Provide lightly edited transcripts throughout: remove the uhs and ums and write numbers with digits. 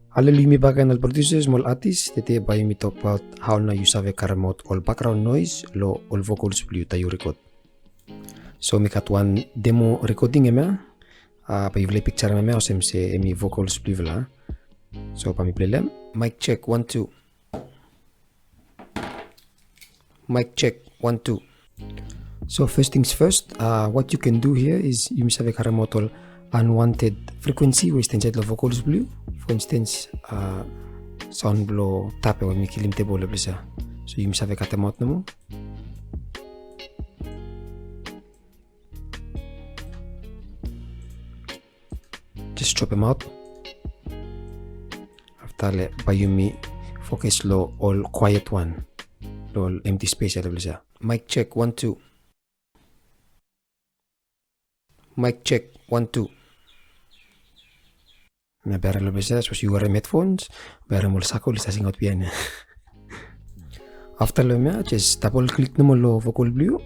Hello, Lumi Bagan producer, small artist. Today, by me talk about how now you save karemaout all background noise, lo all vocals blue tayo record. So, me cut one demo recording ema. Pa you play picture ema o sem se emi vocals blue vela. So, pa mi play lem. Mic check 1 2. Mic check 1 2. So first things first, what you can do here is you must have a karemaout all unwanted frequency with inside the vocals blue. For instance, sound blow tap or make kilim table blisa. So you must have a karemaout namo. Just chop them out. After le bayumi focus low all quiet one. All empty space blisa. Mic check 1 2. Mic check 1 2. Na bara lo bisa so you wear headphones, bara mo sako lisa sing out piano. After lo me just double click no lo vocal blue.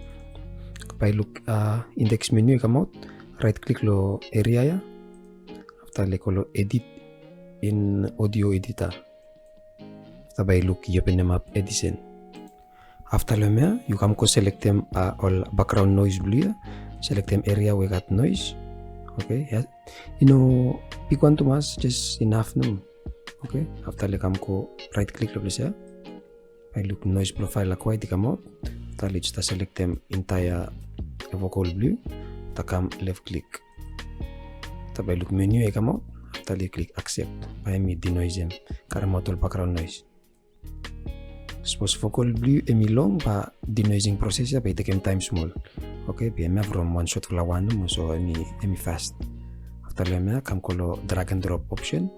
By look index menu come out, right click lo area ya. After le lo edit in audio editor. After by look you open them up Edison. After lo me you come go select them all background noise blue ya. Select them area we got noise. Okay, yeah. You know, pick one to mass, just enough no. Okay, after le come go right click lo please. I look noise profile like white come out. After let's select them entire vocal blue. Ta come left click. After by look menu come out. After le click accept. By me denoise them. Karemaout all background noise. Suppose vocal blue emi long pa denoising process ya by take time small. Okay, BMF from one shot la one mo so emi fast. After lemma come kolo drag and drop option.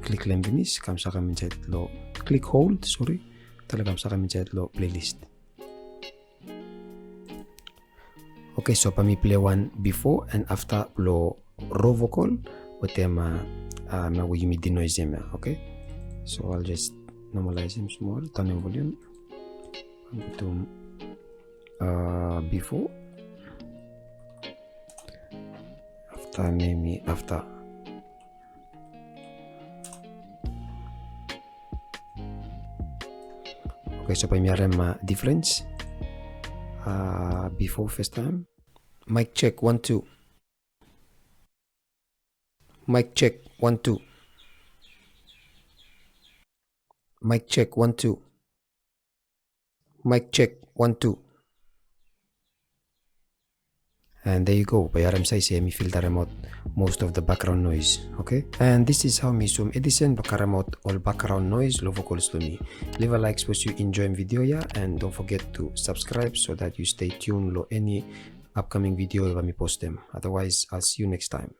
Click lem finish come sa kami inside lo click hold sorry. Talaga sa kami inside lo playlist. Okay, so pa mi play one before and after lo raw vocal with them ma we mi denoise them, okay? So I'll just normalize him small, turn the volume. To before, after maybe after. Okay, so pamiarem difference. Before first time. Mic check 1 2. Mic check 1 2. Mic check 1 2. Mic check 1 2. And there you go. By RMSI me filter out most of the background noise. Okay. And this is how me zoom Edison karemaout all background noise low vocals to me. Leave a like suppose you enjoy video ya, and don't forget to subscribe so that you stay tuned lo any upcoming video if I post them. Otherwise I'll see you next time.